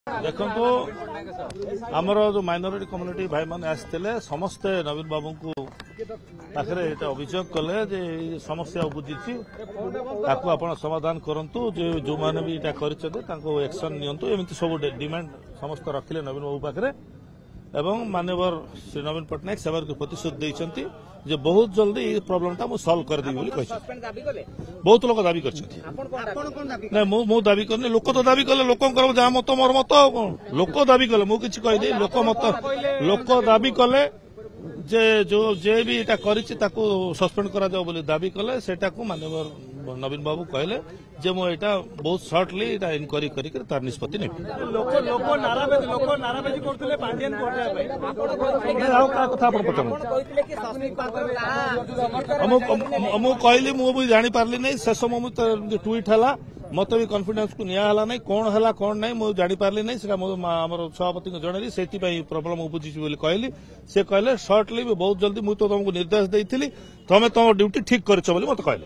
देखो आमर जो माइनोरिटी कम्युनिटी भाई मैंने आसते समस्ते नवीन बाबू को पाखे अभियोग कले समस्या बुझी आप समाधान करूँ जो मैंने भी एक्शन नियंतु एमती सब डिमांड समस्त रखिले नवीन बाबू पाखे एवं मानवर श्री नवीन पट्टनायक से प्रतिश्रुति देते जे बहुत जल्दी ये प्रोब्लेम टा सॉल्व कर देबी बोली बहुत लोग दाबी कर दाबी करनी लोक तो दाबी कले लोक जहाँ मत मोर मत लोक दाबी कले मुझे किसी कहीदे लोक दाबी कले जे जो जे भी इटा करिछि ताको सस्पेंड करा जाओ बोली दाबी कले सेटा को माननीय नवीन बाबू कहले जे मो एटा बहुत शॉर्टली एटा इंक्वायरी करी कर तार निष्पत्ति नै लोक नाराबाजी करथले पांडियन को हटाय भाई आउ का कथा आपण पचम कहले कि सस्पेंड पाकर मो कहली मो भी जानि पारली नै शेष मो ट्वीट हला मत भी कॉन्फिडेंस को निया हला नै कोन हला कोन नै मो जानि पारली नै सेटा हमर सभापति को जणली सेति पई प्रॉब्लम बुझी बोली कहली से कहले शॉर्टली भी बहुत जल्दी मु तो तुमको निर्देश देइथिली तमे तुम ड्यूटी ठीक करछ बोली मत कहले।